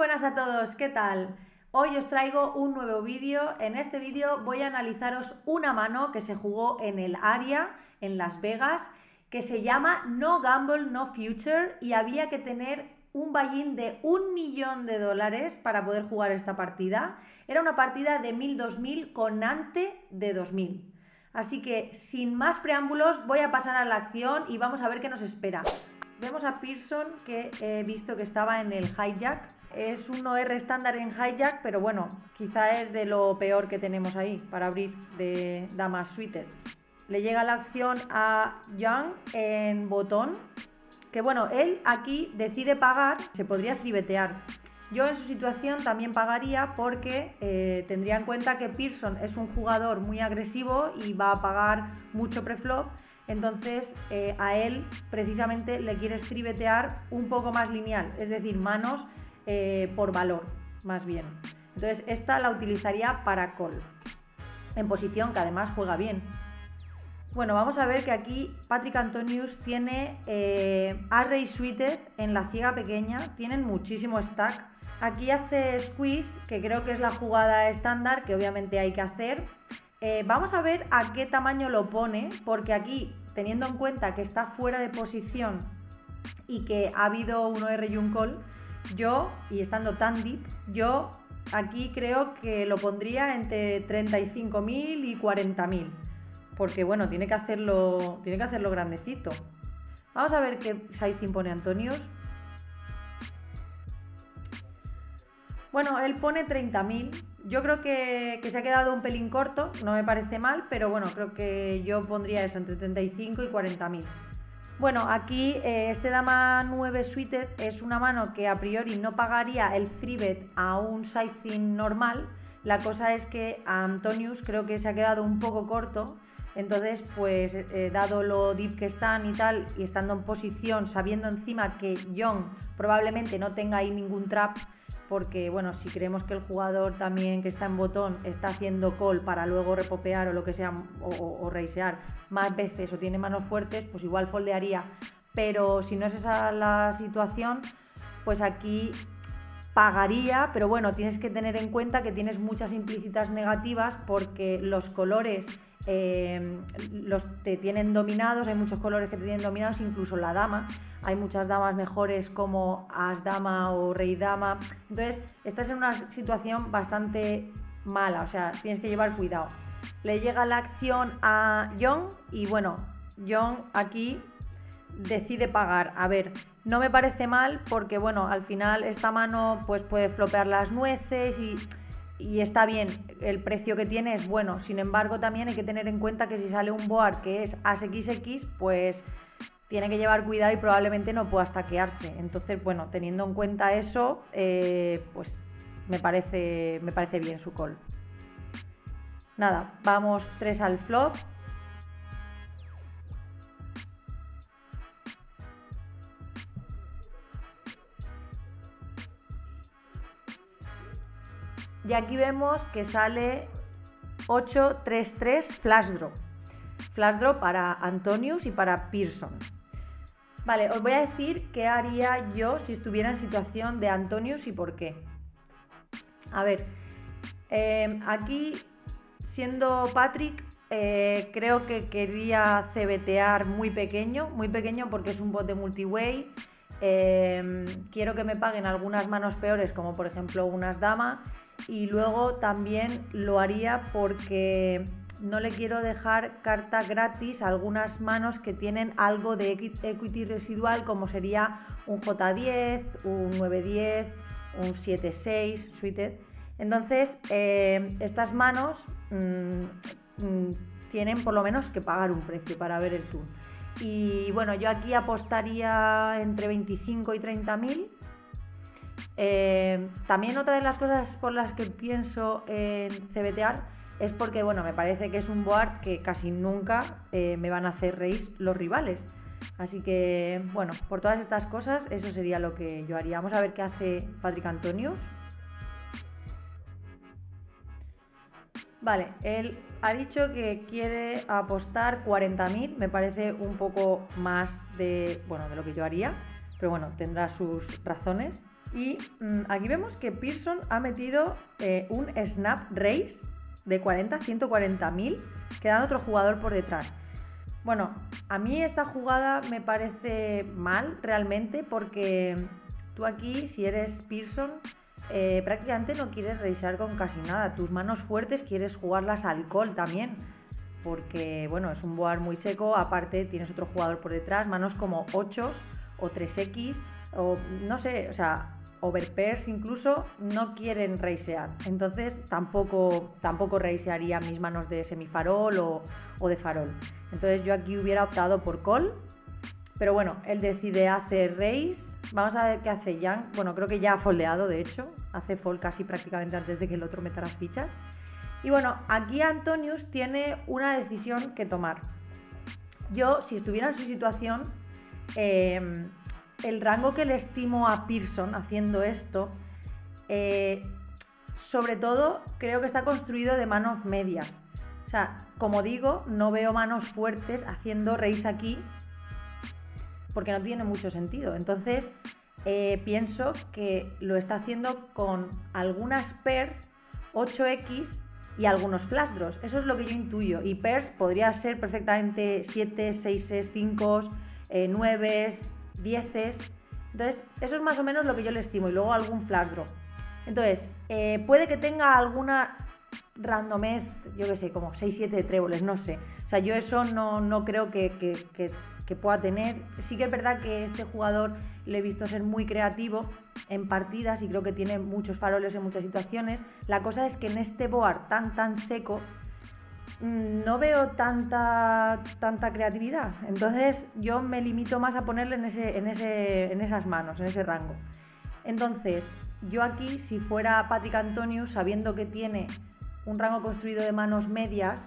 buenas a todos, ¿qué tal? Hoy os traigo un nuevo vídeo. En este vídeo voy a analizaros una mano que se jugó en el Aria, en Las Vegas, que se llama No Gamble, No Future, y había que tener un buy-in de $1.000.000 para poder jugar esta partida. Era una partida de 1000-2000 con ante de 2000. Así que sin más preámbulos voy a pasar a la acción y vamos a ver qué nos espera. Vemos a Pearson, que he visto que estaba en el hijack. Es un OR estándar en hijack, pero bueno, quizá es de lo peor que tenemos ahí para abrir de damas suited. Le llega la acción a Young en botón, que bueno, él aquí decide pagar, se podría tribetear. Yo en su situación también pagaría porque tendría en cuenta que Pearson es un jugador muy agresivo y va a pagar mucho preflop. Entonces a él precisamente le quieres tribetear un poco más lineal, es decir, manos por valor, más bien. Entonces esta la utilizaría para call, en posición que además juega bien. Bueno, vamos a ver que aquí Patrick Antonius tiene As-Raise suited en la ciega pequeña, tienen muchísimo stack. Aquí hace squeeze, que creo que es la jugada estándar que obviamente hay que hacer. Vamos a ver a qué tamaño lo pone, porque aquí, teniendo en cuenta que está fuera de posición y que ha habido un OR y un call, yo, y estando tan deep, yo aquí creo que lo pondría entre 35.000 y 40.000, porque bueno, tiene que hacerlo grandecito. Vamos a ver qué sizing pone Antonius. Bueno, él pone 30.000. Yo creo que se ha quedado un pelín corto, no me parece mal, pero bueno, creo que yo pondría eso entre 35 y 40.000. Bueno, aquí este dama 9 suited es una mano que a priori no pagaría el 3bet a un sizing normal. La cosa es que a Antonius creo que se ha quedado un poco corto. Entonces, pues dado lo deep que están y tal, y estando en posición, sabiendo encima que Young probablemente no tenga ahí ningún trap, porque bueno, si creemos que el jugador también que está en botón está haciendo call para luego repopear o lo que sea, o raisear más veces o tiene manos fuertes, pues igual foldearía. Pero si no es esa la situación, pues aquí pagaría, pero bueno, tienes que tener en cuenta que tienes muchas implícitas negativas porque los colores los te tienen dominados, hay muchos colores que te tienen dominados, incluso la dama. Hay muchas damas mejores como as dama o rey dama. Entonces estás en una situación bastante mala, o sea, tienes que llevar cuidado. Le llega la acción a Young y bueno, Young aquí decide pagar. A ver, no me parece mal porque bueno, al final esta mano pues puede flopear las nueces y está bien, el precio que tiene es bueno. Sin embargo, también hay que tener en cuenta que si sale un board que es as-XX, pues tiene que llevar cuidado y probablemente no pueda stackearse. Entonces, bueno, teniendo en cuenta eso, pues me parece bien su call. Nada, vamos 3 al flop. Y aquí vemos que sale 8-3-3 flash draw. Flash draw para Antonius y para Pearson. Vale, os voy a decir qué haría yo si estuviera en situación de Antonius y por qué. A ver, aquí siendo Patrick, creo que quería CBTear muy pequeño porque es un bot de multiway. Quiero que me paguen algunas manos peores, como por ejemplo unas damas. Y luego también lo haría porque no le quiero dejar carta gratis a algunas manos que tienen algo de equity residual, como sería un J10, un 9-10, un 7-6 suited. Entonces estas manos tienen por lo menos que pagar un precio para ver el turn. Y bueno, yo aquí apostaría entre 25 y 30.000. También otra de las cosas por las que pienso en CBTear es porque bueno, me parece que es un board que casi nunca me van a hacer raise los rivales. Así que bueno, por todas estas cosas eso sería lo que yo haría. Vamos a ver qué hace Patrick Antonius. Vale, él ha dicho que quiere apostar 40.000, me parece un poco más de lo que yo haría, pero bueno, tendrá sus razones. Y aquí vemos que Pearson ha metido un snap raise de 140.000, quedando otro jugador por detrás. Bueno, a mí esta jugada me parece mal realmente, porque tú aquí, si eres Pearson, prácticamente no quieres raisear con casi nada. Tus manos fuertes quieres jugarlas al call también, porque bueno, es un board muy seco. Aparte tienes otro jugador por detrás, manos como 8 o 3x o no sé, o sea, overpairs incluso, no quieren raisear. Entonces tampoco raisearía mis manos de semifarol o de farol. Entonces yo aquí hubiera optado por call, pero bueno, él decide hacer raise. Vamos a ver qué hace Yang. Bueno, creo que ya ha foldeado, de hecho, hace fold casi prácticamente antes de que el otro meta las fichas. Y bueno, aquí Antonius tiene una decisión que tomar. Yo, si estuviera en su situación, el rango que le estimo a Pearson haciendo esto, sobre todo creo que está construido de manos medias. O sea, como digo, no veo manos fuertes haciendo raise aquí, porque no tiene mucho sentido. Entonces pienso que lo está haciendo con algunas pairs 8x y algunos flash draws. Eso es lo que yo intuyo. Y pairs podría ser perfectamente 7, 6, 5, 9, 10. Entonces eso es más o menos lo que yo le estimo. Y luego algún flash draw. Entonces puede que tenga alguna randomez, yo que sé, como 6-7 tréboles, no sé. O sea, yo eso no creo que pueda tener. Sí que es verdad que este jugador le he visto ser muy creativo en partidas y creo que tiene muchos faroles en muchas situaciones. La cosa es que en este board tan seco no veo tanta creatividad. Entonces yo me limito más a ponerle en esas manos, en ese rango. Entonces yo aquí, si fuera Patrick Antonius, sabiendo que tiene un rango construido de manos medias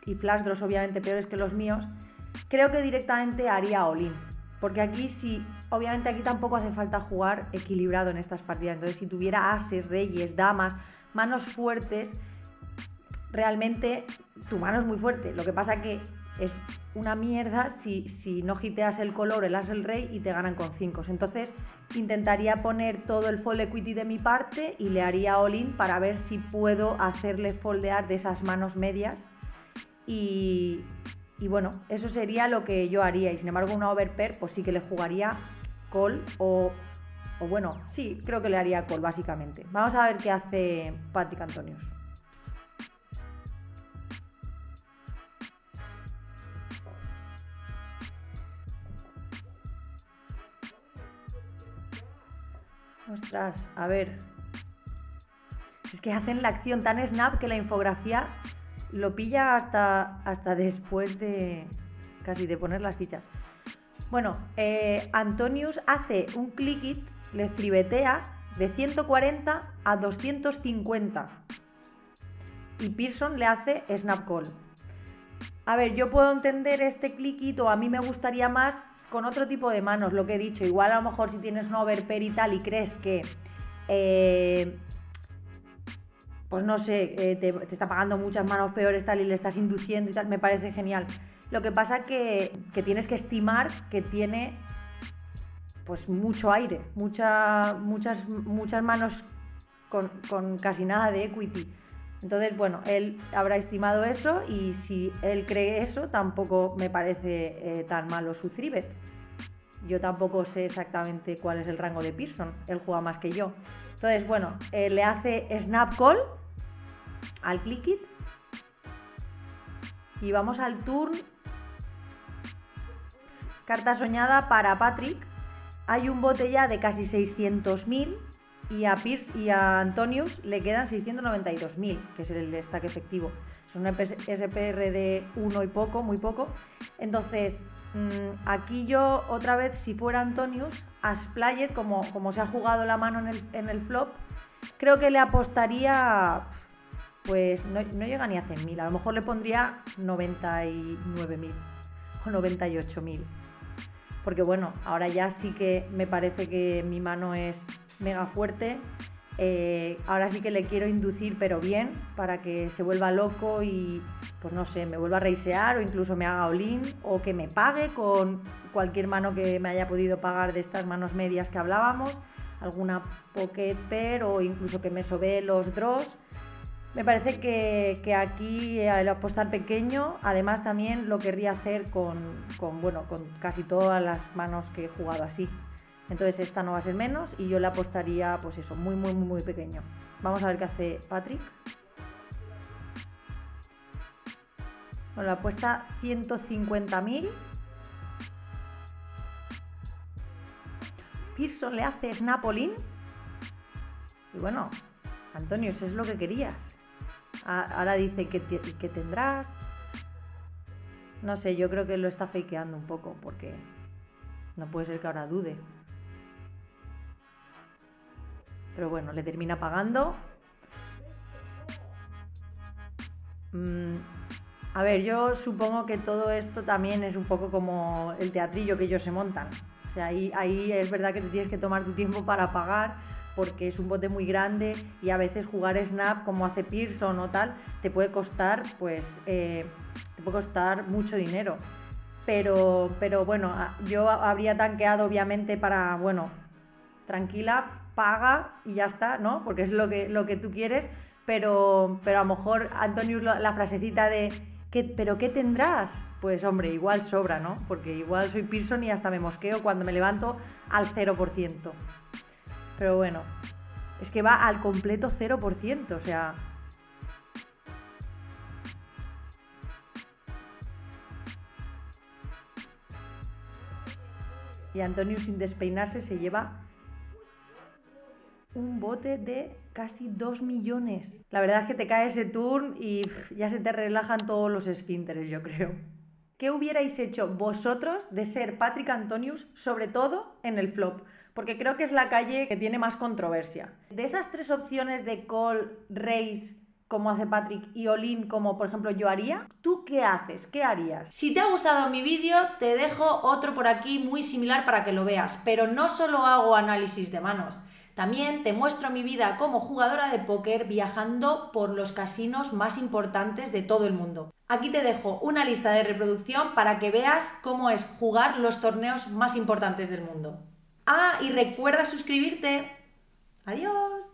y flash draws obviamente peores que los míos, creo que directamente haría all-in. Porque aquí sí, obviamente aquí tampoco hace falta jugar equilibrado en estas partidas. Entonces si tuviera ases, reyes, damas, manos fuertes, realmente tu mano es muy fuerte. Lo que pasa que es una mierda si no hiteas el color, el as, el rey y te ganan con 5. Entonces intentaría poner todo el fold equity de mi parte y le haría all-in para ver si puedo hacerle foldear de esas manos medias. Y bueno, eso sería lo que yo haría. Y sin embargo una overpair pues sí que le jugaría call o bueno, sí, creo que le haría call básicamente. Vamos a ver qué hace Patrick Antonius. Ostras, a ver. Es que hacen la acción tan snap que la infografía lo pilla hasta después de casi de poner las fichas. Bueno, Antonius hace un click it, le tribetea de 140 a 250 y Pearson le hace snap call. A ver, yo puedo entender este click it, o a mí me gustaría más con otro tipo de manos, lo que he dicho. Igual a lo mejor si tienes un overpair y tal y crees que pues no sé, te está pagando muchas manos peores tal y le estás induciendo y tal, me parece genial. Lo que pasa que tienes que estimar que tiene pues mucho aire, muchas manos con casi nada de equity. Entonces, bueno, él habrá estimado eso y si él cree eso, tampoco me parece tan malo su 3-bet. Yo tampoco sé exactamente cuál es el rango de Pearson, él juega más que yo. Entonces, bueno, le hace snap call al click it y vamos al turn. Carta soñada para Patrick. Hay un bote ya de casi 600.000 y a Pierce y a Antonius le quedan 692.000, que es el stack efectivo. Es un SPR de 1 y poco, muy poco. Entonces, aquí yo otra vez, si fuera Antonius, a Splayed, como se ha jugado la mano en el flop, creo que le apostaría, pues no llega ni a 100.000, a lo mejor le pondría 99.000 o 98.000. Porque bueno, ahora ya sí que me parece que mi mano es mega fuerte. Ahora sí que le quiero inducir, pero bien, para que se vuelva loco y pues no sé, me vuelva a raisear o incluso me haga all-in o que me pague con cualquier mano que me haya podido pagar de estas manos medias que hablábamos. alguna pocket pair o incluso que me sobé los draws. Me parece que aquí al apostar pequeño, además también lo querría hacer con casi todas las manos que he jugado así. Entonces esta no va a ser menos y yo le apostaría pues eso, muy pequeño. Vamos a ver qué hace Patrick. Bueno, la apuesta 150.000. Pearson le hace snap all-in. Y bueno, Antonio, eso es lo que querías. Ahora dice que tendrás. No sé, yo creo que lo está fakeando un poco porque no puede ser que ahora dude. Pero bueno, le termina pagando. A ver, yo supongo que todo esto también es un poco como el teatrillo que ellos se montan. O sea, ahí es verdad que te tienes que tomar tu tiempo para pagar porque es un bote muy grande y a veces jugar snap como hace Pearson o tal te puede costar mucho dinero. Pero bueno, yo habría tanqueado obviamente para, bueno, tranquila, paga y ya está, ¿no? Porque es lo que tú quieres, pero a lo mejor Antonius la frasecita de ¿pero qué tendrás? Pues hombre, igual sobra, ¿no? Porque igual soy Pearson y hasta me mosqueo cuando me levanto al 0%. Pero bueno, es que va al completo 0%, o sea... Y Antonius sin despeinarse se lleva un bote de casi 2 millones. La verdad es que te cae ese turn y ya se te relajan todos los esfínteres, yo creo. ¿Qué hubierais hecho vosotros de ser Patrick Antonius, sobre todo en el flop? Porque creo que es la calle que tiene más controversia. De esas 3 opciones de call, raise, como hace Patrick, y all-in, como por ejemplo yo haría, ¿tú qué haces? ¿Qué harías? Si te ha gustado mi vídeo, te dejo otro por aquí muy similar para que lo veas, pero no solo hago análisis de manos. También te muestro mi vida como jugadora de póker viajando por los casinos más importantes de todo el mundo. Aquí te dejo una lista de reproducción para que veas cómo es jugar los torneos más importantes del mundo. Ah, y recuerda suscribirte. Adiós.